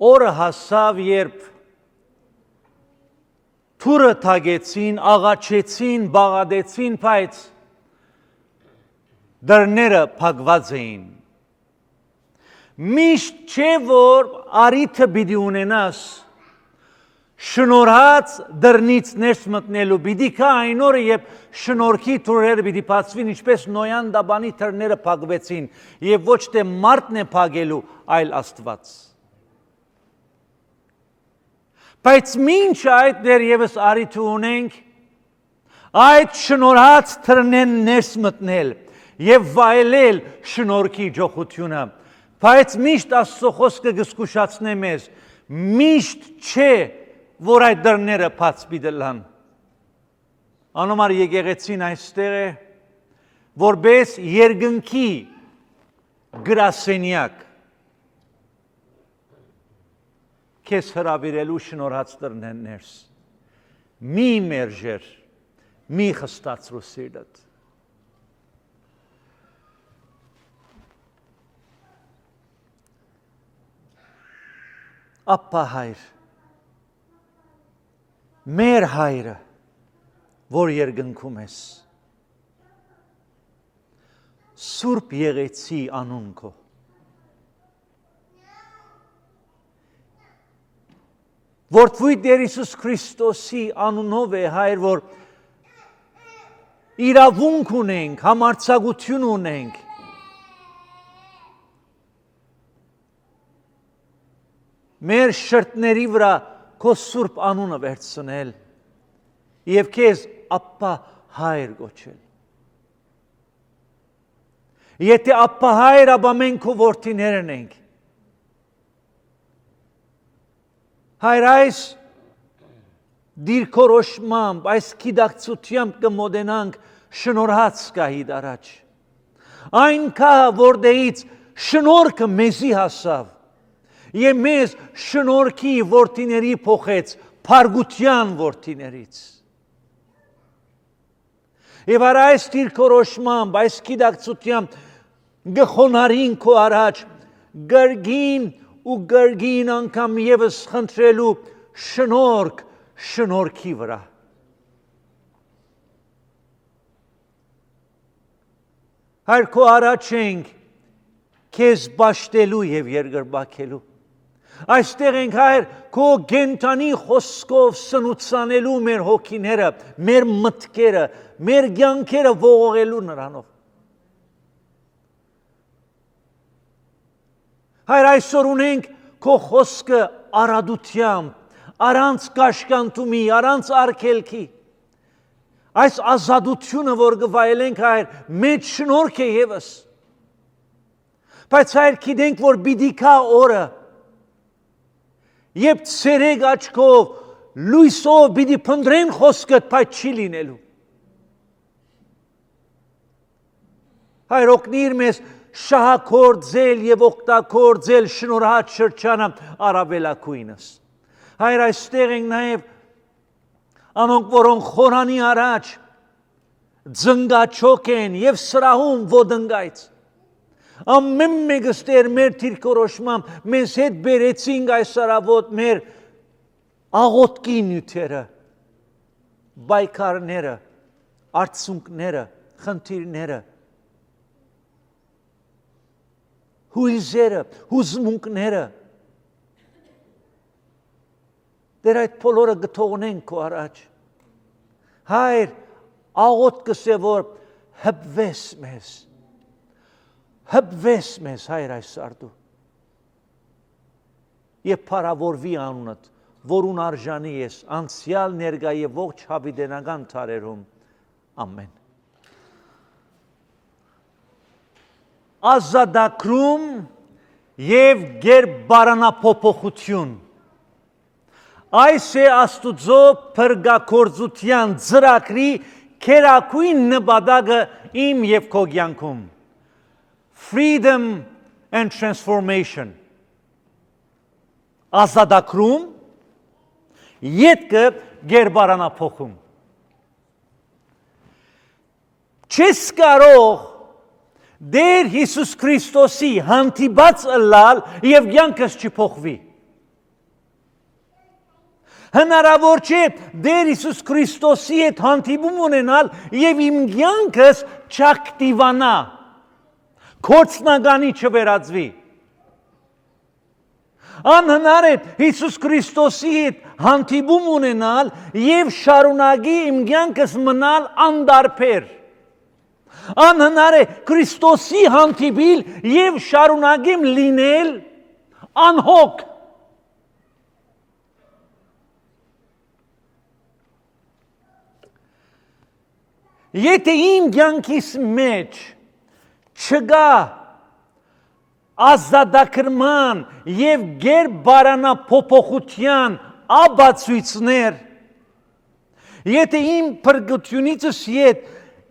օրը հասավ, երբ թուրը թագեցին, աղաչեցին, բաղադրեցին, բայց դռները փակված էին։ Միշտ չէ, որ առիթը պիտի ունենաս շնորհած դռնից ներս մտնելու, պիտի կա այն օրը, երբ շնորհքի թուրերը պիտի բացվին, ինչպես Նոյան դաբանի դռները փակվեցին, եւ ոչ թե մարդն է փակելու, այլ Աստված։ Բայց մինչ այդ դեռևս առիթ ունենք այդ շնորհած դռներն ներս մտնել եւ վայելել շնորհքի ջոխությունը, բայց միշտ Աստծո խոսքը կզգուշացնե մեզ, միշտ չէ, որ այդ դռները բաց պիտի լան։ Անոմար եկեղեցին այստեղ է, որպես երկնքի գրասենյակ քեզ հրավիրելու շնորհած դռներն ներս։ Մի մերժեր, մի խստացրու սիրտդ։ Ապա հայր, մեր հայրը, որ երկնքում ես, Սուրբ եղեցի անուն քո, Որդվույթ Տեր Հիսուս Քրիստոսի անունով է, հայր, որ իրավունք ունենք, համարձակություն ունենք, մեր շրթների վրա քո սուրբ անունը վերցնել եւ քեզ ապա հայր գոչել։ Եթե ապա հայր, ապա մենք քո որդիներն ենք։ Հայր, այս դիրքորոշմամբ, այս գիտակցությամբ կմոտենանք շնորհած գահիդ առաջ։ Այն կահը, որտեղից շնորհքը մեզի հասավ, եւ մեզ շնորհքի որդիների փոխեց փարգության որդիներից։ Եվ այս դիրքորոշմամբ, այս գիտակցությամբ գխոնարին քո առաջ գրգին ու գրգին անգամ եւս խնդրելու շնորհք շնորհքի վրա։ Հայր, քո առաջ ենք քեզ բաշտելու եւ երկրբակելու։ Այստեղ ենք, հայր, քո գենտանի խոսքով սնուցանելու մեր հոգիները, մեր մտքերը, մեր կյանքերը ողողելու նրանով։ Հայր, այսօր ունենք քո խոսքը արադությամբ, առանց կաշկանդումի, առանց արգելքի։ Այս ազատությունը, որ կվայելենք, հայր, մեծ շնորհք է եւս։ Բայց հայր, գիտենք, որ պիտի կա օրը, երբ ցերեկ աչքով, լույսով պիտի փնտրեն խոսքդ, բայց չի լինելու։ Հայր, օգնիր մեզ շահագործել եւ օգտագործել շնորհած շրջանը առավելակույնս։ Հայր, այստեղ ենք նաեւ անոնք, որոնք խորանի առաջ ձնգաչոք են եւ սրահում ոդնգայց։ Ամեն մեկս Տեր մեր դիրքորոշմամբ մեզ հետ բերեցինք այս արավոտ մեր աղոթքի նյութերը, բայկարները, արցունքները, խնդիրները, հույզերը, հուզմունքները։ Դեր այդ բոլորը գթողնենք քո առաջ։ Հայր, աղոթքս է, որ հպվես մեզ, հայր, այս արդու։ Եվ փառավորվի անունդ, որուն արժանի ես, անցյալ, ներկա եւ ողջ հավիտենական տարերում։ Ամեն։ Ազատագրում եւ գերբարանափոփոխություն։ Այս է Աստուծո փրկագործության ծրագրի քերակույն նպատակը իմ եւ քո կյանքում։ Freedom and transformation. Ազատագրում, ետքը գերբարանափոխում։ Չես կարող Դեր Հիսուս Քրիստոսի հանդիպած ըլլալ եւ կյանքս չփոխվի։ Հնարավոր չէ Տեր Հիսուս Քրիստոսի հետ հանդիպում ունենալ եւ իմ կյանքս չակտիվանա, կորցնականի չվերածվի։ Անհնար է Հիսուս Քրիստոսի հետ հանդիպում ունենալ եւ շարունակի իմ կյանքս մնալ անդարբեր։ Անհնար է Քրիստոսի հանդիպիլ եւ շարունակեմ լինել անհոգ։ Եթե իմ կյանքիս մեջ չկա ազատագրման եւ գերբարանափոփոխության ապացույցներ, եթե իմ փրկությունիցս հետ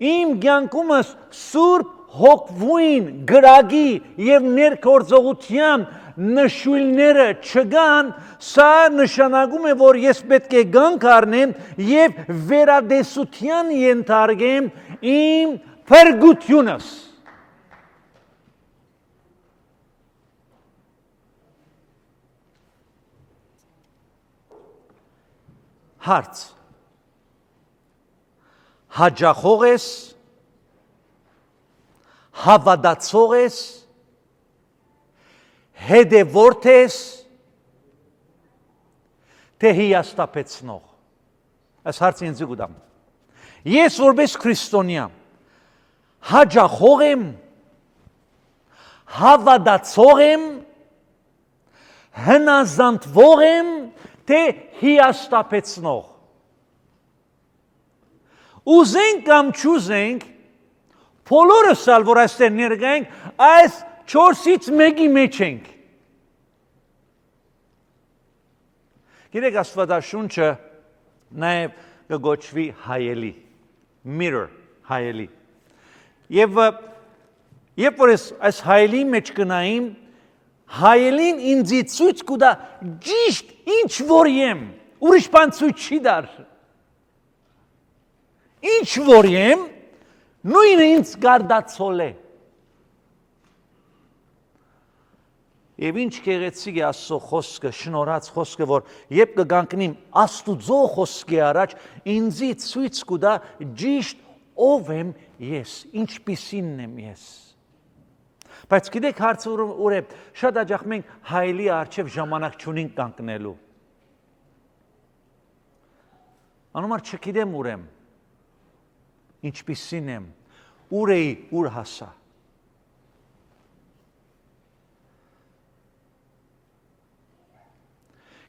իմ կյանքումս Սուրբ Հոգվույն գրագի եւ ներգործողության նշույլները չկան, սա նշանակում է, որ ես պետք է կանգ առնեմ եւ վերադեսության ենթարկեմ իմ փրկությունս։ Հարց. հաջախող ես, հավատացող ես, հետևորդ ես, թե հիասթափեցնող։ Այս հարցը ինձ գուտամ։ Ես որպես քրիստոնյա հաջախող եմ, հավատացող եմ, հնազանդվող եմ, թե հիասթափեցնող։ Ուզենք կամ չուզենք, բոլորս ալ որ այստեղ ներկա ենք, այս 4-ից մեկի մեջ ենք։ Գիտեք, Աստվածաշունչը նաև կգոչվի հայելի, mirror, հայելի։ Եվ երբ որ այս հայելի մեջ կնայիմ, հայելին ինձի ցույց կտա ճիշտ ինչ որ եմ, ուրիշ բան ցույց չի տար։ Ինչ որ եմ, նույնը ինձ գարդացել է։ Եվ ինչ գեղեցիկ է Աստծո խոսքը, շնորհած խոսքը, որ երբ կգանքնիմ Աստուծո խոսքի առաջ, ինձի ցույց կտա ճիշտ ով եմ ես, ինչպիսին եմ ես։ Բայց գիտեք հարցը ուր է, շատ հաճախ մենք հայելի առջև ժամանակ չունենք կանգնելու։ Անոմար չգիտեմ ուր եմ, ինչպիսին եմ, ուր էի, ուր հասա։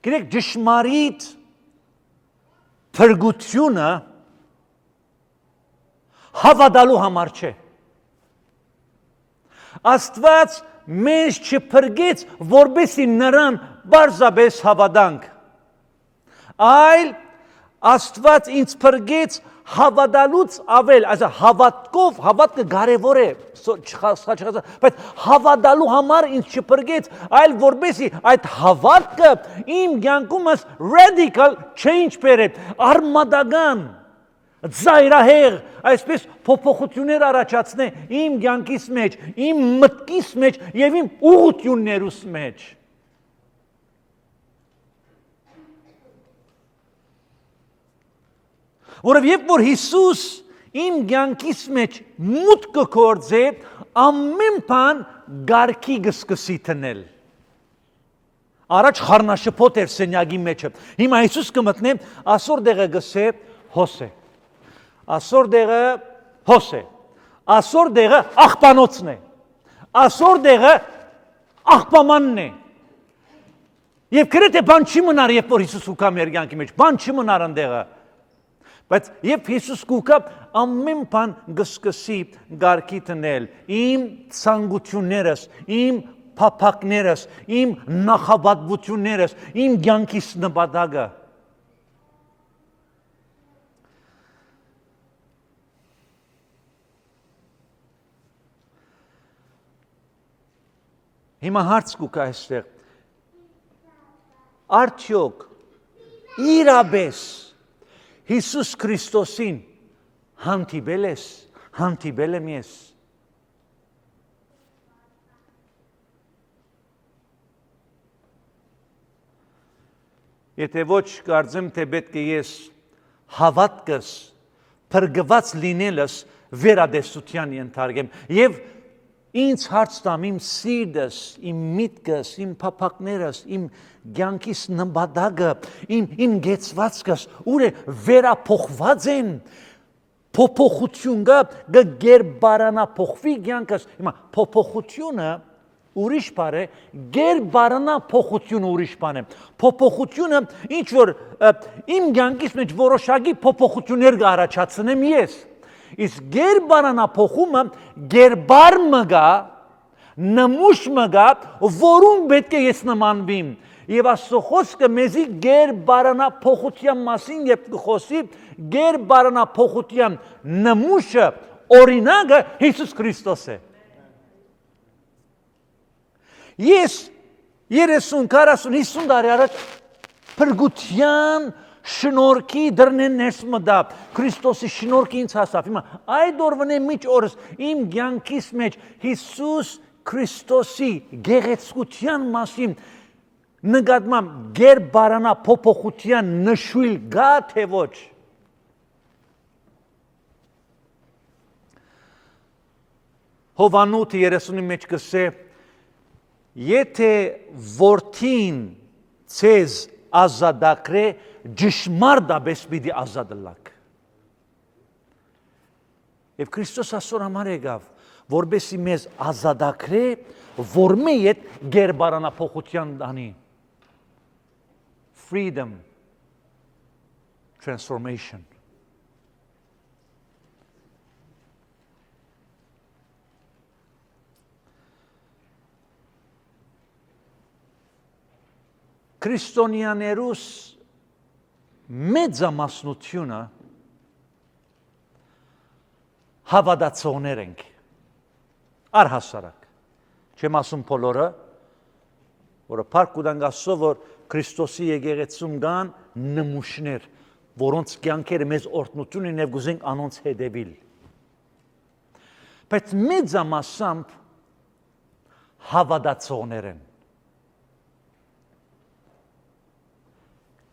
Գիտեք, ճշմարիտ փրկությունը հավատալու համար չէ։ Աստված մեզ չփրկեց, որպեսզի նրան պարզապես հավատանք, այլ Աստված ինձ փրկեց հավատալուց ավել, այսինքն հավատքով, հավատքը կարևոր է, բայց հավատալու համար ինձ չփրկեց, այլ որպեսզի այդ հավատքը իմ կյանքումս radical change բերե, արմատական, ծայրահեղ, այսպես փոփոխություններ առաջացնե իմ կյանքիս մեջ, իմ մտքիս մեջ եւ իմ ուղղություններուս մեջ։ Որով երբ որ Հիսուս իմ կյանքիս մեջ մուտքը գործե, ամեն բան գարքի կսկսի տնել։ Առաջ խառնաշփոթ էր սենյակի մեջը։ Հիմա Հիսուս կմտնե, ասոր դեղը գսե հոսե։ Ասոր դեղը հոսե։ Ասոր դեղը աղբանոցն է։ Ասոր դեղը աղբամանն է։ Եվ գրեթե բան չի մնար, երբ որ Հիսուս ուկա մեր կյանքի մեջ, բան չի մնար ընդեղը։ Բայց երբ Հիսուս կուկա, ամեն բան կսկսի գարքի տնել, իմ ցանկություններս, իմ փափակներս, իմ նախապատվություններս, իմ կյանքիս նպատակը։ Հիմա հարց կուկա այստեղ, արդյոք իրապես Հիսուս Քրիստոսին հանդիպել ես, հանդիպել եմ ես։ Եթե ոչ կարծեմ, թե պետք է ես հավատքս, փրկված լինելս վերադեսության ենթարկեմ եւ ինձ հարց տամ իմ սիրտս, իմ միտքս, իմ փափակներս, իմ կյանքիս նպատակը, իմ գեցվածքս ուր է վերափոխված են փոփոխություն կա գերբարանա փոխվի կյանքս հիմա փոփոխությունը ուրիշ բառ է գերբարանա փոխությունը ուրիշ բան է փոփոխությունը ինչ որ իմ կյանքից մեջ որոշակի փոփոխություններ կառաջացնեմ ես իսկ գերբարանա փոխումը գերբար մգա նմուշ մգա որում պետք է ես նմանվիմ եւ Աստծո խոսքը մեզի գերբարանա փոխության մասին երբ խոսի գերբարանա փոխության նմուշը օրինակը Հիսուս Քրիստոս է Ես 30, 40, 50 տարի առաջ փրկության շնորհքի դռնեն ներս մտա Քրիստոսի շնորհքը ինձ հասավ հիմա այդ օրվան միջ օրս իմ կյանքիս մեջ Հիսուս Քրիստոսի գեղեցկության մասին նկատմամբ գերբարանա փոփոխության նշույլ գա թե ոչ Հովանոթը 30-ի մեջ կսե Եթե որդին ցեզ ազատագրե ճշմարտաբես պիտի ազատ լաք Եվ Քրիստոս ասոր համար եկավ որբեսի մեզ ազատագրե որ մի հետ գերբարանափոխության դանի freedom transformation Քրիստոնյաներուս մեծամասնությունը հավատացողներ ենք առհասարակ չեմ ասում բոլորը որը փառք կուտանք Աստծո որ Քրիստոսի եկեղեցում կան նմուշներ որոնց կյանքերը մեզ օրհնություն են եւ գուզենք անոնց հետևիլ բայց մեծամասամբ հավատացողներ են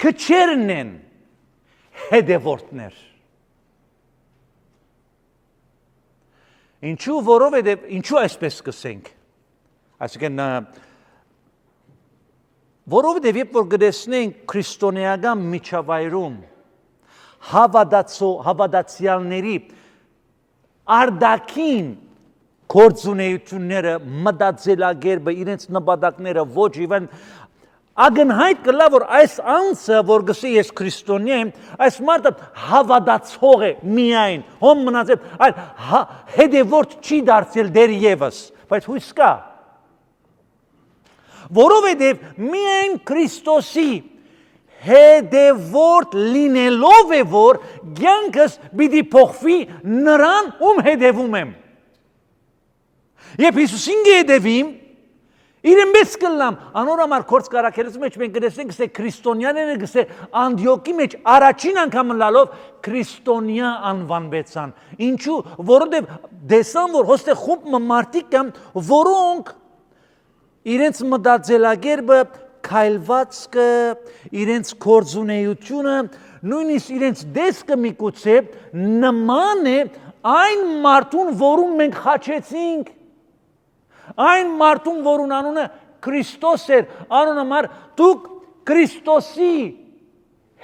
Քչերն են հետևորդներ Ինչու որովհետև ինչու այսպես կսենք այսինքն որովհետև երբ որ գտեսնենք քրիստոնեական միջավայրում հավատացյալների արդակին գործունեությունները մտածելակերպը իրենց նպատակները ոչ իվն Ագնհայտ կլա որ այս անձը որ գսի ես քրիստոնյա եմ այս մարդը հավատացող է միայն հոմ մնացել այլ հետևորդ չի դարձել դեռևս բայց հույս կա որովհետև միայն Քրիստոսի հետևորդ լինելով է որ կյանքս պիտի փոխվի նրան ում հետևում եմ Երբ Հիսուսին հետևիմ Իրեն մեծ կլամ, անոր համար կորց կարակերից մեջ մենք գտեսնենք գսե քրիստոնյաները գսե Անդիոկի մեջ առաջին անգամ լալով քրիստոնյա անվանվեցան։ Ինչու, որովհետև դեսան որ հոստե խումբ մարդիկ կան, որոնք իրենց մտածելակերպը, քայլվածքը, իրենց գործունեությունը, նույնիսկ իրենց դեսքը միգուցե նման է այն մարդուն, որում մենք խաչեցինք Այն մարդուն, որուն անունը Քրիստոս էր, անունը մար դուք Քրիստոսի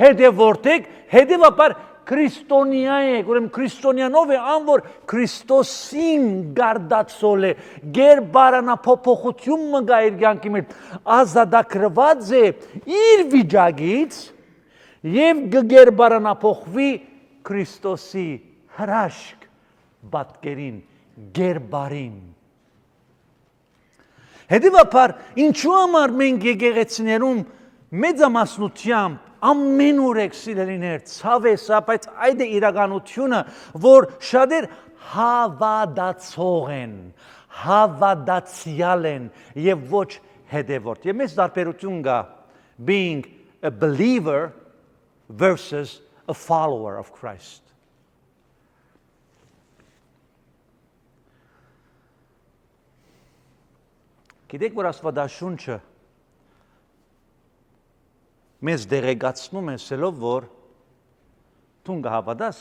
հետևորդ եք, հետևաբար քրիստոնյա եք, ուրեմն քրիստոնյանով է ան, որ Քրիստոսին գարդացել է, գերբարանափոխություն մգա իր կյանքի մեջ, ազատագրված է իր վիճակից եւ գերբարանափոխվի Քրիստոսի հրաշք պատկերին, գերբարին Հետևաբար, ինչու համար մենք եկեղեցիներում մեծամասնությամբ ամեն օր եք սիրելիներ, ցավ է սա, բայց այդ է իրականությունը, որ շատեր հավատացող են, հավատացյալ են եւ ոչ հետևորդ։ Եվ մեծ տարբերություն կա being a believer versus a follower of Christ. Գիտեք, որ Աստվածաշունչը մեզ դեղեկացնում են սելով, որ դու գահավադաս,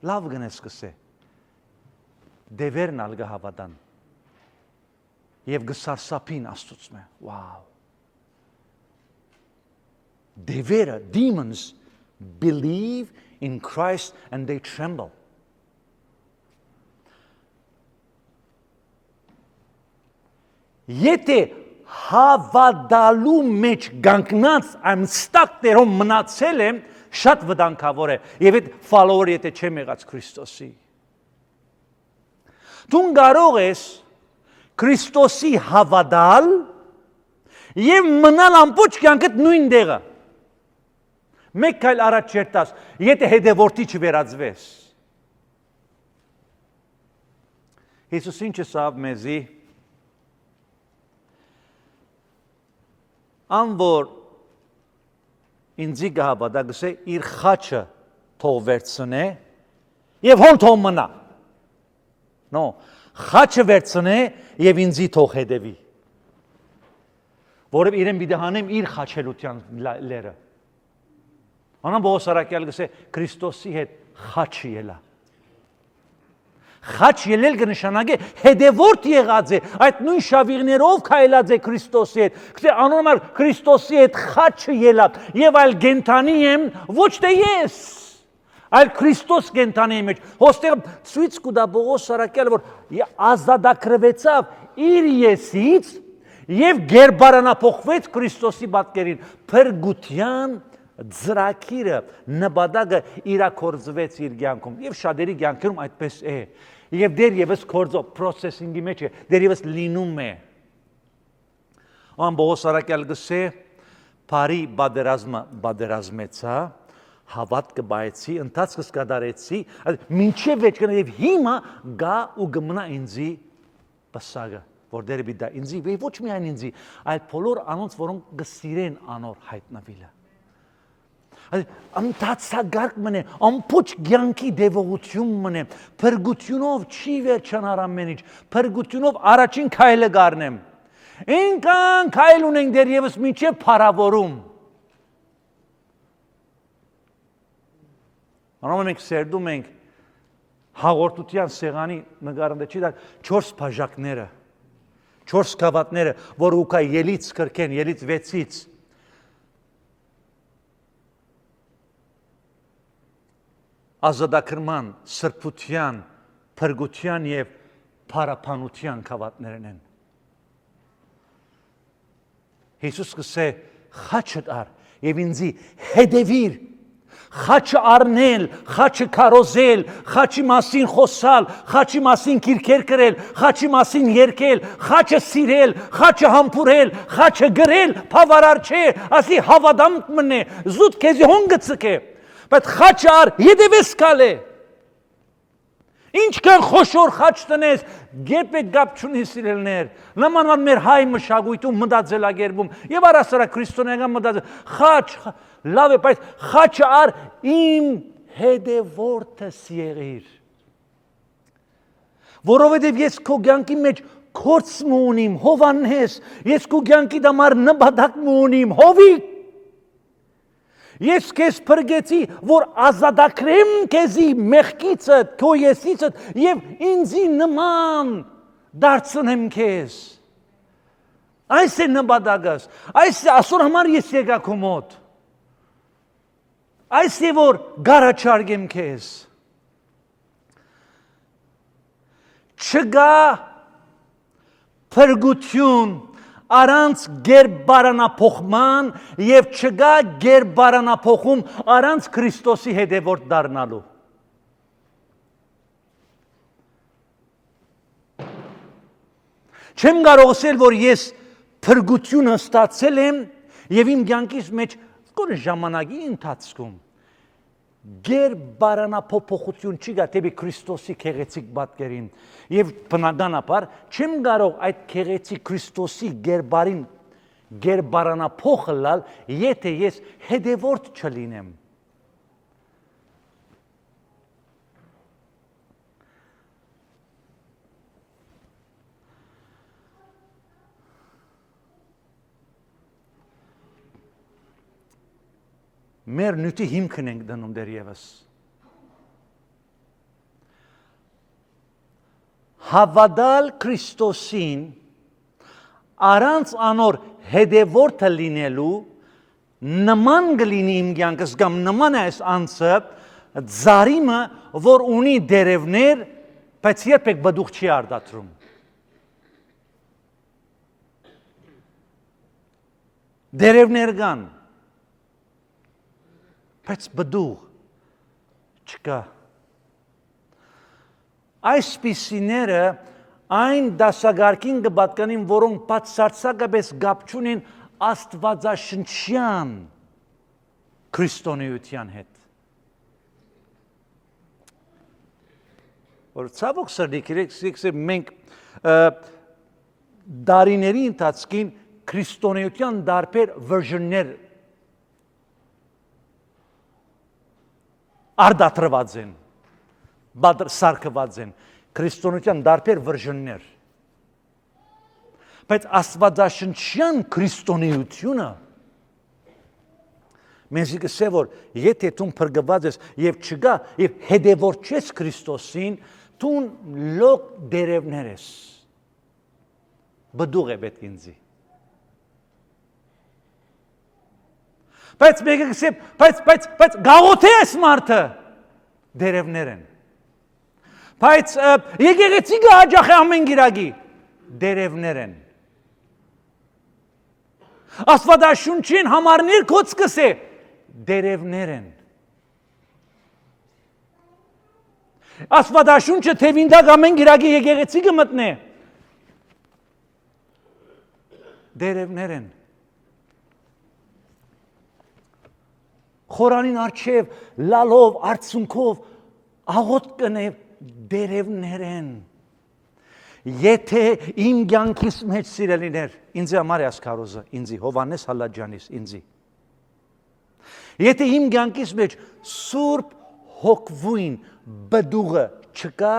լավ գնես կսե, դևերն ալ գահավադան, և գսարսապին աստուծում է, վավ, դևերը, demons, believe in Christ and they tremble. Եթե հավատալու մեջ գանկնած I'm stuck դերում մնացել եմ, շատ վտանգավոր է, և այդ follower եթե չեմ եղած Քրիստոսի։ Դու կարող ես Քրիստոսի հավատալ և մնալ ամբողջ կյանքդ նույն դեղը։ Մեկ քայլ առաջ չերտաս, եթե հետևորդի չվերածվես։ Հիսուսին չսավ մեզի, անվոր ինձի գահավադա գսե իր խաչը թող վերցնե և հոն թող մնա։ No, խաչը վերցնե և ինձի թող հետևի։ Որև իրեն պիտի հանեմ իր խաչելության լերը։ Անան Պողոս առաքյալը գսե Քրիստոսի հետ խաչ ելա։ Խաչ ելել կնշանակե հետևորդ եղած է, այդ նույն շավիղներով քայլած է Քրիստոսի հետ։ Գսե անոնոմար Քրիստոսի հետ խաչը ելա եւ այլ գենթանի եմ, ոչ թե ես, այլ Քրիստոս գենթանի մեջ։ Հոստեղ ցույց կուտա Պողոս առաքյալը, որ ազատագրվեցավ իր եսից եւ գերբարանափոխվեց Քրիստոսի պատկերին, փրկության ծրագիրը նպատակը իրագործվեց իր կյանքում եւ շատերի կյանքում այդպես է եւ դեռևս կորձով processing-ի մեջ է դեռևս լինում է ան Պողոս առաքյալը գսե բարի բادرազմեցա հավատքը բայեցի ընթացքս կդարեցի մինչեւ վեճկն եւ հիմա գա ու գմնա ինձի պսակը որ դեր բիդա ինձի ոչ միայն ինձի այլ բոլոր անոնց որոնք գսիրեն անոր հայտնվելը Անտացագարկ մնե, ամպոչ գյանքի դևողություն մնե, պրգությունով չի վերջան արամենիչ, պրգությունով առաջին կայլը գարնեմ, ինքան կայլ ունենք դեր եվս մինչև պարավորում։ Անոմ ենք սերդում ենք հաղորդության սեղանի նգարնդը չի դար 4 բաժակները, 4 կավատները, որ ուկա ելից կրկեն, ելից 6-ից, ազատագրման, սրբության, փրկության եւ փարապանության կավատներն են։ Հիսուս կսե խաչդ ար եւ ինձի հետևիր, խաչը առնել, խաչը քարոզել, խաչի մասին խոսալ, խաչի մասին գիրքեր գրել, խաչի մասին երգել, խաչը սիրել, խաչը համբուրել, խաչը գրել, բավարար չէ, ասի հավատամք մնե, զուտ քեզի հոնգը ցկե։ Բայց խաչը ար հետևես կալե։ Ինչքան խոշոր խաչ տնես, գեպեք գապ չունի սիրելներ, նմանվան մեր հայ մշակույթում մտածելակերպում, եւ առասարակ քրիստոնեական մտածել, խաչ, լավ է, բայց խաչը ար իմ հետևորդս եղիր։ Որովհետեւ ես քո կյանքի մեջ կորց ունիմ, Հովանես, ես քո կյանքի դամար նպատակ ունիմ, Հովիկ։ Ես քեզ փրկեցի, որ ազատագրեմ քեզի մեղքիցդ, քո եսիցդ եւ ինձի նման դարձնեմ քեզ։ Այս է նպատակս, այս է ասոր համար ես եկա քո մոտ։ Այս է որ գարաչարգեմ քեզ։ Չգա փրկություն առանց գերբարանափոխման եւ չգա գերբարանափոխում առանց Քրիստոսի հետևորդ դառնալու։ Չեմ կարող ասել, որ ես փրկությունը ստացել եմ եւ իմ կյանքիս մեջ կորը ժամանակի ընթացքում գերբարանափոխություն չի գա դեպի Քրիստոսի քեղեցիկ պատկերին եւ բնականաբար չեմ կարող այդ քեղեցիկ Քրիստոսի գերբարանափոխել, եթե ես հետևորդ չլինեմ։ մեր նյութի հիմքն ենք դնում դեռևս։ Հավատալ Քրիստոսին առանց անոր հետևորդը լինելու նման գլինի իմ կյանքս կամ նման է այս անձը ծարիմը, որ ունի դերևներ, բայց երբեք բդուղ չի արդատրում։ Դերևներ կան, բայց բդուղ չկա։ Այսպիսիները այն դասագարկին կպատկանին, որոնք բացարձակապես գապ չունեն աստվածաշնչյան քրիստոնեության հետ։ Որ ցավոք սրտի մենք դարիների ընթացքին քրիստոնեության դարբեր վերժններ արդատրված են, սարքված են, քրիստոնեության դարբեր վերժններ։ Բայց աստվածաշնչյան քրիստոնեությունը մեզ կսե որ եթե դու փրկված ես եւ չգա եւ հետևորդ ես Քրիստոսին, դու լոկ դերևներ ես։ Բդուղ է պետք ինձի։ Բայց մեկը կսե, բայց գաղութ է այս մարդը դերևներ են։ Բայց եկեղեցիկը հաճախ է ամեն գիրագի դերևներ են։ Աստվածաշունչին համարներ կոծկս է դերևներ են։ Աստվածաշունչը թևինդակ ամեն գիրագի եկեղեցիկը մտնե դերևներ են։ Խորանին արջև, լալով, արցունքով, աղոտ կնե դերևներ են։ Եթե իմ կյանքիս մեջ սիրելիներ, ինձի համար է ասկարոզը, ինձի, Հովանես Հալաջանիս, ինձի։ Եթե իմ կյանքիս մեջ Սուրբ Հոգվույն բդուղը չկա,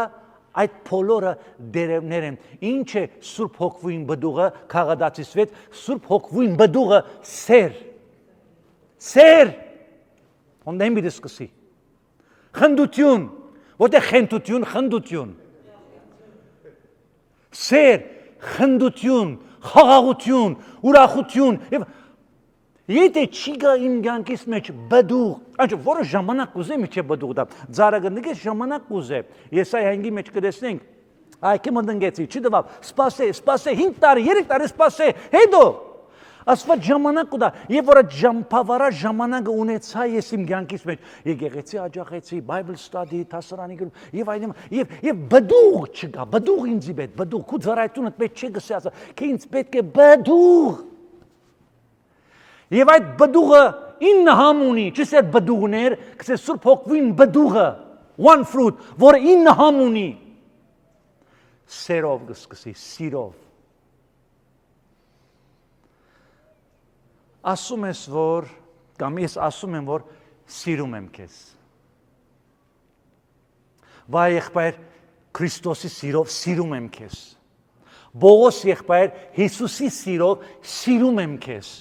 այդ բոլորը դերևներ են։ Ինչ է Սուրբ Հոգվույն բդուղը, քաղաքացիացվեց, Սուրբ Հոգվույն բդուղը սեր։ Սեր։ Ոնդեմ բիդը սկսի։ Խնդություն, որտեղ խենթություն, խնդություն։ Սեր, խնդություն, խաղաղություն, ուրախություն, եթե չի գա իմ կյանքիս մեջ բդուղ, այնչ որը ժամանակ կուզե միջև բդուղ դա, ձարագը նգես ժամանակ կուզե, Եսայի 5-ի մեջ կտեսնենք, այ մտնգեցի, չի դվավ, սպասե, 5 տարի, 3 տարի սպասե, հետո, ասված ժամանակ կուտա, և որ բավարար ժամանակը ունեցա ես իմ կյանքիս մեջ, եկեղեցի աջակեցի, Bible study, դասարանի գրում, և այլն, և բդուղ չկա, բդուղ ինձի պետք, բդուղ, քու ձարայտունդ պետք չի գսի ասա, կե ինձ պետք է բդուղ։ Եվ այդ բդուղը 9 համ ունի, չես այդ բդուղներ, կսե Սուրբ Հոգվին բդուղը, one fruit, որը 9 համ ունի, սերով կսկսի, սիրով։ Ասում ես, որ, կամ ես ասում եմ, որ սիրում եմ քեզ։ Վայ եղբայր Քրիստոսի սիրով սիրում եմ քեզ։ Բողոս եղբայր Հիսուսի սիրով սիրում եմ քեզ։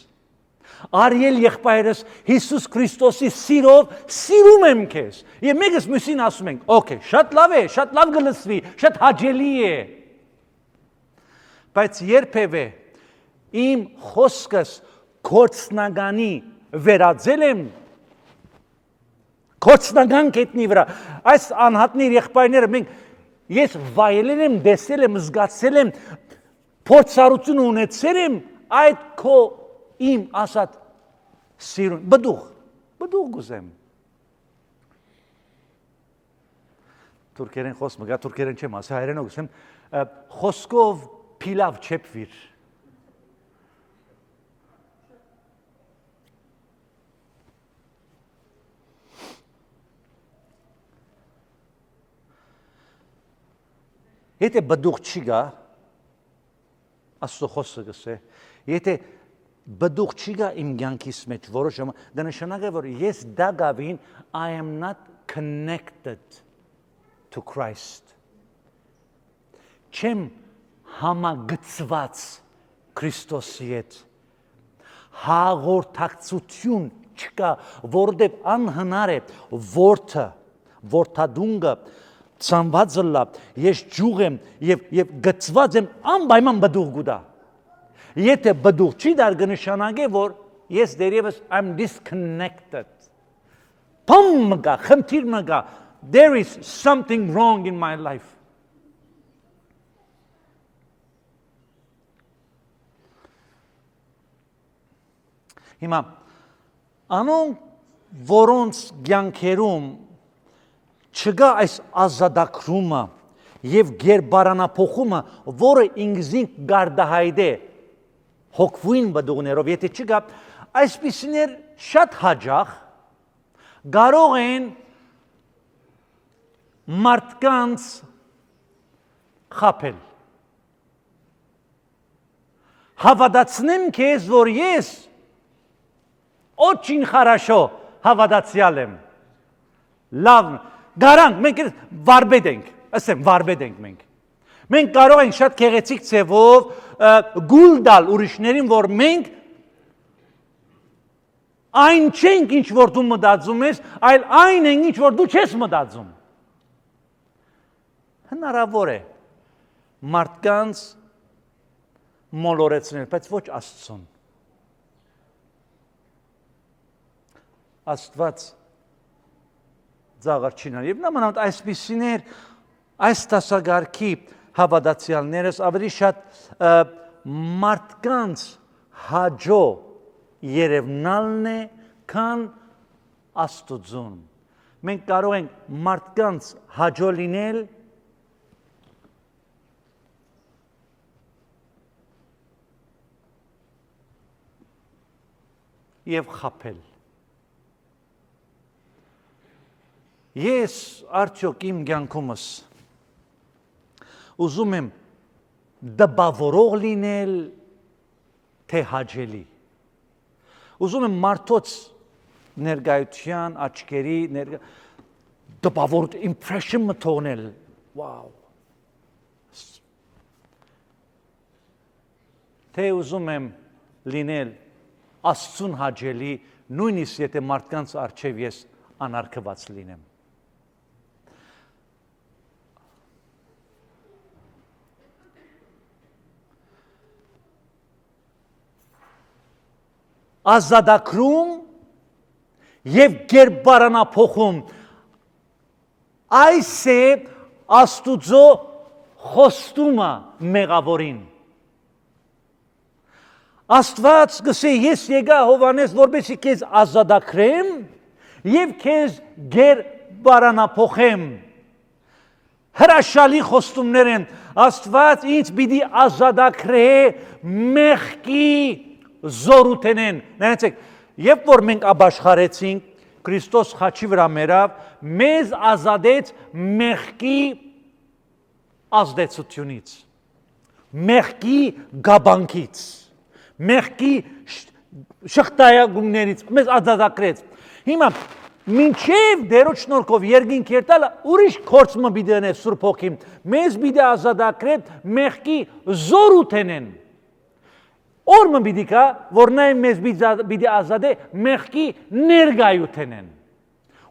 Արիել եղբայրս Հիսուս Քրիստոսի սիրով սիրում եմ քեզ։ Եվ մեկս մյուսին ասում ենք, օքեյ, շատ լավ է, շատ լավ կլսվի, շատ հաճելի է։ Բայց երբևէ իմ խոսքս կորցնագանի վերածել եմ, կորցնագան կետնի վրա, այս անհատներ եղբայրները մենք, ես վայելել եմ, դեսել եմ, զգացել եմ, փորձառություն ունեցել եմ, այդ քո իմ ասած սիրուն, բդուղ գուզեմ։ Թուրքերեն խոսքը, գա թուրքերեն չեմ ասա, հայերենով գուսեմ, խոսքով փիլավ չեպվիր։ Եթե բդուղ չի գա, աստծո խոսքը գսե, եթե բդուղ չի գա իմ կյանքիս մեջ որոշ ժամանակ, դա նշանակէ, որ ես դա գավին I am not connected to Christ. Չեմ համագծված Քրիստոսի հետ, հաղորդակցություն չկա, որովհետև անհնար է որդադունգը ծանվածը լա, ես ջուղ եմ և գծված եմ անպայման բդուղ գուտա։ Եթե բդուղ չի դար կնշանակե, որ ես դերևս I'm disconnected։ Բան մգա, խնդիր մգա, there is something wrong in my life։ Հիմա, անոնք, որոնց կյանքերում չկա այս ազատագրումը և գերբարանափոխումը, որը ինքզինք գարդահայտ է հոգվույն բդուղներով, եթե չկա, այսպիսիներ շատ հաճախ կարող են մարդկանց խաբել։ Հավատացնեմ քեզ, որ ես очень хорошо հավատացյալ եմ։ Լավ, գարանք, մենք վարպետ ենք, ասեմ, վարպետ ենք մենք։ Մենք կարող ենք շատ գեղեցիկ ձևով գուլ տալ ուրիշներին, որ մենք այն չենք, ինչ որ դու մտածում ես, այլ այն ենք, ինչ որ դու չես մտածում։ Հնարավոր է մարդկանց մոլորեցնել, բայց ոչ Աստծուն։ Աստված ծաղր չի նայ։ Եվ նամանավանդ այսպիսիներ, այս դասագարքի հավատացյալներս ավելի շատ մարդկանց հաջո երևնալն է, քան Աստուծուն։ Մենք կարող ենք մարդկանց հաջո լինել և խաբել։ Ես արդյոք իմ կյանքումս ուզում եմ դպավորող լինել, թե հաճելի։ Ուզում եմ մարդոց ներկայության, աչքերի դպավոր impression թողնել, վաու։ Թե ուզում եմ լինել Աստծուն հաճելի, նույնիսկ եթե մարդկանց առջև ես անարգված լինեմ։ Ազատագրում և գերբարանափոխում, այս է Աստուծո խոստումը մեղավորին։ Աստված գսե ես եկա Հովհաննես, որպեսզի քեզ ազատագրեմ և քեզ գերբարանափոխեմ։ Հրաշալի խոստումներ են, Աստված ինձ պիտի ազատագրե մեղքի զորութենեն։ Նայեցեք, երբ որ մենք ապաշխարեցինք, Քրիստոս խաչի վրա մեռավ, մեզ ազատեց մեղքի ազդեցությունից, մեղքի գաբանքից, մեղքի շղթայակումներից, մեզ ազատագրեց։ Հիմա մինչև Տերոջ շնորհքով երկինք երթալը ուրիշ գործը պիտի անե Սուրբ Հոգին, մեզ պիտի ազատագրե մեղքի զորութենեն։ Օրը պիտի կա, որ նա մեզ պիտի ազատե մեղքի ներկայութենեն։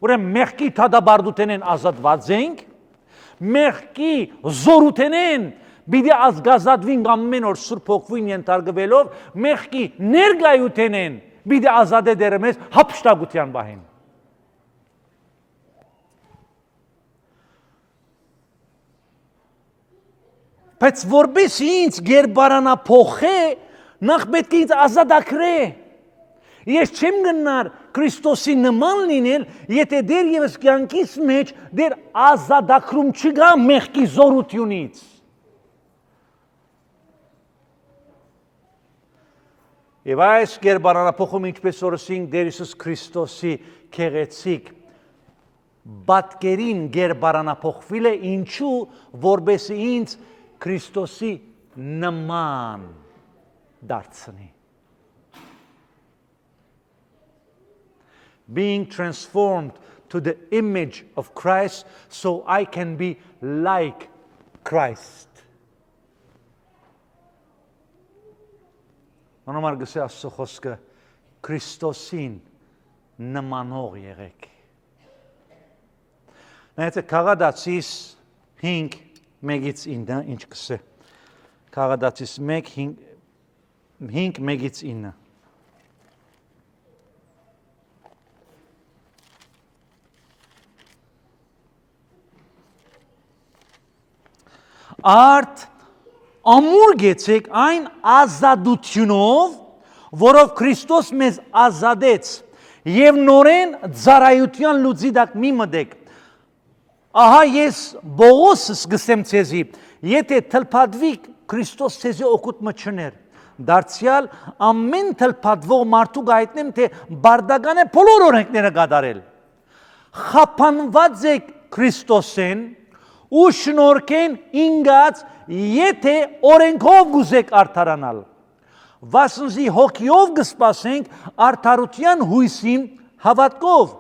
Ուրեմն մեղքի թադաբարդութենեն ազատված ենք, մեղքի զորութենեն պիտի ազգազատվենք ամեն օր Սուրբ Հոգին ենթարկվելով, մեղքի ներկայութենեն պիտի ազատե դերը մեզ հափշտակության պահին։ Բայց որպես ինձ գերբարանափոխե, նախ պետք է ինձ ազատագրե։ Ես չեմ գնար Քրիստոսի նման լինել, եթե դեռևս կյանքիս մեջ դեռ ազատագրում չկա մեղքի զորությունից։ Եվ այս գերբարանափոխումը, ինչպես օրսինք Տեր Հիսուս Քրիստոսի գեղեցիկ պատկերին գերբարանափոխվել է, ինչու, որպեսզի ինձ Քրիստոսի նման դարձնի։ Being transformed to the image of Christ so I can be like Christ. Անոմար գսե Աստծո խոսքը Քրիստոսին նմանող եղեք։ Նայեցեք Քաղատացիս 5:1-9 ինչ կսե։ Քաղատացիս 5:1-9 Արդ ամուր գեցեք այն ազատությունով, որով Քրիստոս մեզ ազատեց, եւ նորեն ծառայության լուծի դակ մի մտեք։ Ահա ես Բողոսս գսեմ ցեզի, եթե թլփադվիկ Քրիստոս ցեզի օգուտ մչներ, դարձյալ ամեն թլփադվող մարդու գայտնեմ, թե բարդական է բոլոր օրենքները կատարել։ Խափանված եք Քրիստոսեն ու շնորհքեն ինգած, եթե օրենքով գուզեք արդարանալ։ Վասնզի հոգիով կսպասենք արդարության հույսին հավատքով։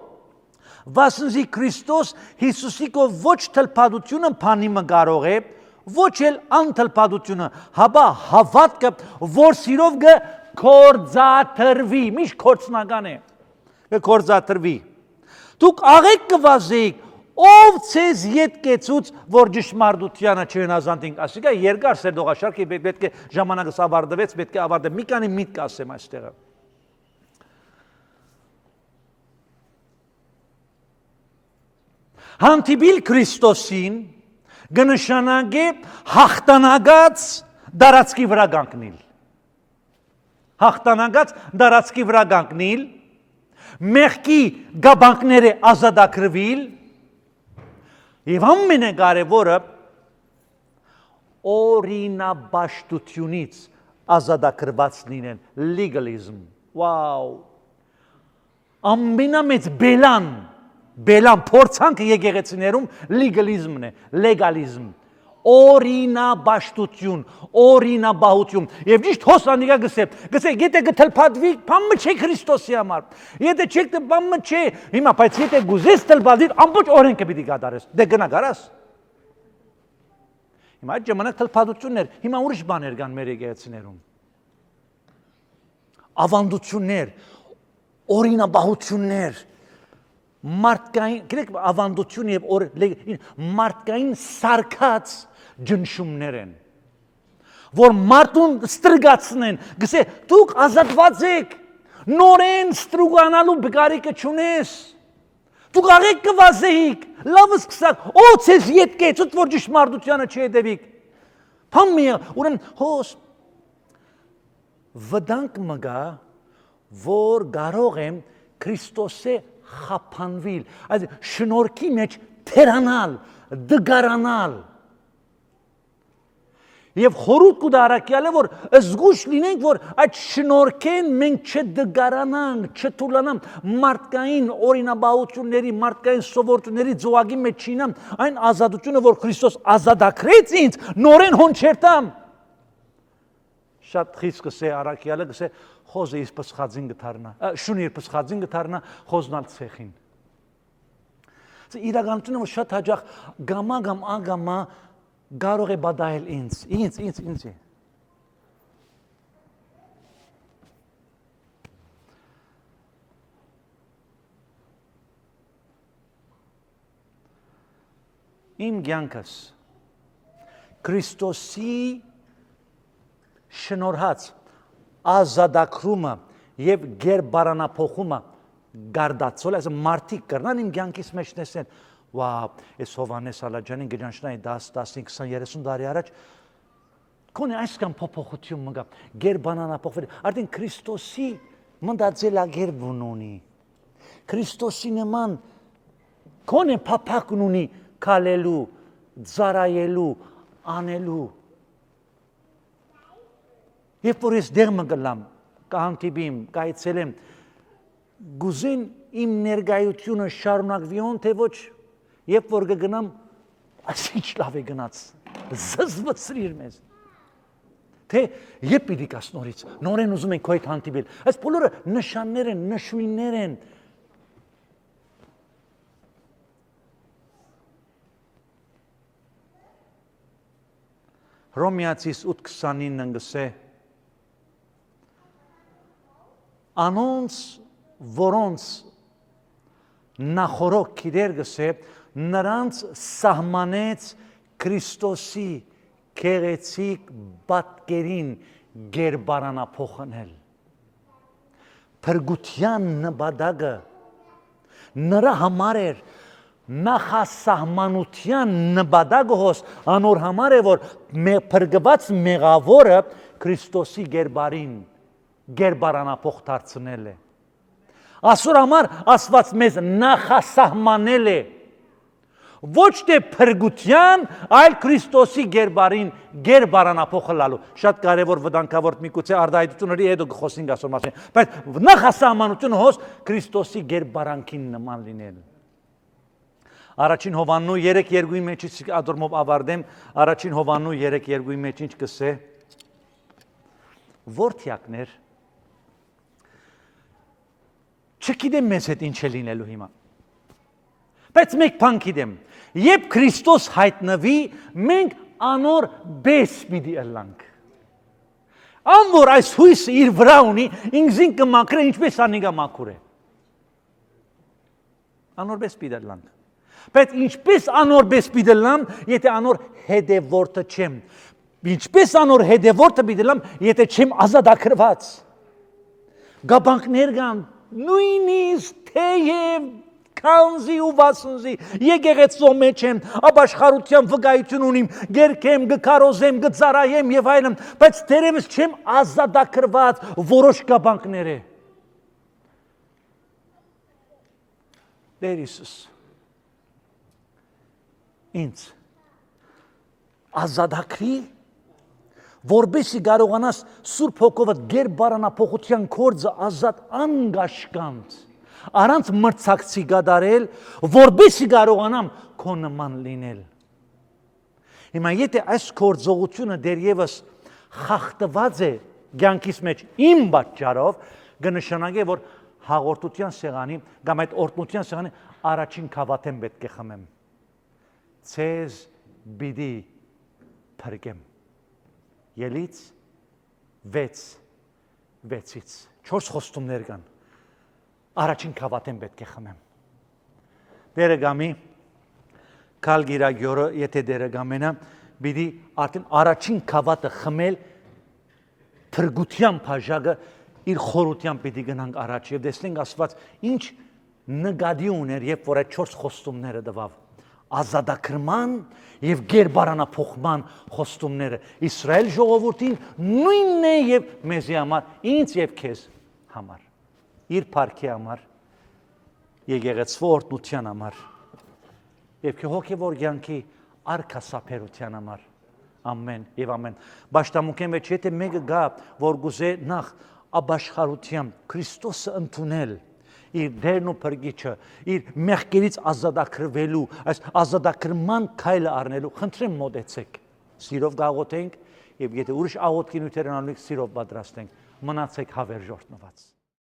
Վասնզի Քրիստոս Հիսուսիկով ոչ թլփադությունը փանիմը կարող է, ոչ էլ անթլփադությունը, հաբա հավատքը, որ սիրով կգործադրվի, միշտ կորցնական է, կգործադրվի։ Դուք աղեք կվազեիք, ով ցեզ ետկեցուց, որ ճշմարտությանը չհնազանդենք, ասիկա երկար սերդողաշարքի պետք է ժամանակս ավարտվեց, պետք է ավարտեմ, մի քանի միտք ասեմ այստեղը։ Հանդիպիլ Քրիստոսին կնշանակե հաղթանակած դարածքի վրա կանգնել։ Հաղթանակած դարածքի վրա կանգնել, մեղքի գաբանքները ազատագրվել, եւ ամենակարևորը օրինաբաշխությունից ազատագրված լինեն, legalism։ Վաու։ Ամենամեծ բելան փորձանքը եկեղեցիներում legalism-ն է, legalism։ Օրինաբաշխություն, օրինաբահություն։ Եվ ճիշտ հոսանիկա գսե, եթե գթլփադվի, բամը չէ Քրիստոսի համար։ Եթե չեք բամը չէ, հիմա բայց եթե գուզես թլփադվի, ամբողջ օրենքը պիտի կատարես։ Դե գնա գարաս։ Հիմա այդ ժամանակ թլփադություններ, հիմա ուրիշ բաներ կան մեր եկեղեցիներում։ Ավանդություններ, օրինաբահություններ, մարդկային, գիտեք, ավանդություն եւ մարդկային սարքած ջնշումներ են, որ մարդուն ստրգացնեն, գսե դուք ազատված եք, նորեն ստրուգանալու բգարիկը չունես, դուք աղեք կվազեիք, լավս կսակ, ով ցեզ ետկեց, որ ճշմարտությանը չհետևիք, փամիը, ուրեմն հոս վտանգ մգա, որ կարող եմ Քրիստոսե խափանվել, այդ շնորհքի մեջ թերանալ, դգարանալ։ Եվ խորհուրդ կուտարակյալ է, որ զգուշ լինենք, որ այդ շնորհքեն մենք չդգարանանք, չթուլանանք, մարդկային օրինաբահությունների, մարդկային սովորությունների ձողագի մեջ չինամ, այն ազատությունը, որ Քրիստոս ազատագրեց ինձ, նորեն հոնչերտամ։ Շատ խիստ կսե արակյալը, կսե խոզը իր պսխածին գթարնա, շունի իր պսխածին գթարնա, խոզնալ ցեխին։ Իրականությունը որ շատ հաճախ գամա ագամա կարող է բադայել ինձ։ Իմ կյանքս Քրիստոսի շնորհած ազատագրումը եւ գերբարանափոխումը գարդացել, այսինքն մարդիկ կրնան իմ կյանքից մեջ տեսեն, վաու, այս Հովհաննես Ալաջանին գրանցնայի 10, 15, 20, 30 տարի առաջ կոնե այսքան փոփոխություն մգա, գերբարանափոխվել, արդեն Քրիստոսի մտածելակերպ ունի, Քրիստոսի նման կոնե փափակն ունի քալելու, ծառայելու, անելու։ Երբ որ ես դեղը գլամ, կհանդիպիմ, կայցելեմ, գուզեն իմ ներկայությունը շարունակվի on, թե ոչ, երբ որ կգնամ, այս ինչ լավ է գնաց, զզվծրիր մեզ։ Թե երբ պիտի կաս նորից, նորեն ուզում ենք քո հետ հանդիպել, այս բոլորը նշաններ են, նշույլներ են։ Հռոմեացիս 8:29-ն գսե Անոնց, որոնց նախորոք գիրեր գսե նրանց սահմանեց Քրիստոսի քեղեցիկ պատկերին գերբարանափոխնել փրկության նպատակը նրա համար էր նախասահմանության նպատակը հոս անոր համար է որ փրկված մեղավորը Քրիստոսի գերբարանափոխ դարձնել է ասոր համար Աստված մեզ նախասահմանել է ոչ թե փրկության, այլ Քրիստոսի գերբարանափոխը լալու։ Շատ կարևոր վտանգավոր միգուցե արդայությունների հետո խոսենք ասոր մասին, բայց նախասահմանությունը հոս Քրիստոսի գերբարանքին նման լինել։ Առաջին Հովաննու 3:2-ի մեջ ադորմով ավարտեմ, առաջին Հովաննու 3:2-ի մեջ ինչ կսե։ Որդյակներ չգիտեմ մեզ հետ ինչ է լինելու հիմա։ Բայց մեկ բան գիտեմ, երբ Քրիստոս հայտնվի, մենք անոր բես պիտի ըլլանք։ Անոր այս հույսը իր վրա ունի, ինքզին կմաքրե ինչպես անիկա մաքուր է։ Անոր բես պիտի ըլլանք։ Բայց ինչպես անոր բես պիտի ըլլամ, եթե անոր հետևորդը չեմ։ Ինչպես անոր հետևորդը պիտի ըլլամ, եթե չեմ ազատագրված։ Գաբանքներ կան, նույնիսկ թեև Քանզի ու վասնզի եկեղեցու մեջ եմ, ապաշխարության վկայություն ունիմ, գերքեմ, գքարոզեմ, գծարայեմ եւ այլն, բայց դերևս չեմ ազատագրված որոշ կաբանքները։ Տեր Հիսուս ինձ ազատագրի, որբեսի կարողանաս Սուրբ Հոգովը գերբարանափոխության գործը ազատ անգաշկանց առանց մրցակցի գադարել, որբեսի կարողանամ քո նման լինել։ Հիմա եթե այս գործողությունը դեռևս խախտված է կյանքիս մեջ իմ պատճառով, կնշանակե որ հաղորդության սեղանի կամ այդ օրհնության սեղանի առաջին քավաթեմ պետք է խմեմ։ Ցեզ բիդի փրկեմ։ Ելից 6:6-ից 4 խոստումներ կան։ Առաջին քավաթեմ պետք է խմեմ։ Դերը գամի կալ գիրագյորը, եթե դերը գամենա, բիդի արդեն առաջին քավաթը խմել փրկության բաժակը իր խորությամբ պիտի գնանք առաջ եւ տեսնենք Աստված ինչ նկատի ուներ, երբ որ այդ 4 խոստումները տվավ։ Ազատագրման եւ գերբարանափոխման խոստումները Իսրայել ժողովրդին նույնն է եւ մեզի համար, ինձ եւ քեզ համար։ Իր փառքի համար, եկեղեցու օրհնության համար եւ քո հոգեվոր կյանքի արկասափերության համար։ Ամեն եւ ամեն։ Բաշտամուկեն մեջ եթե մեկը գա, որ գուզե նախ ապաշխարությամբ Քրիստոսը ընդունել, իր դերն ու փրկիչը, իր մեղքերից ազատագրվելու, այս ազատագրման քայլը առնելու, խնդրեմ մոտեցեք։ Սիրով գաղութենք եւ եթե ուրիշ աղոթքի նյութեր անալուք սիրով պատրաստենք։ Մնացեք հավերժ օրհնված։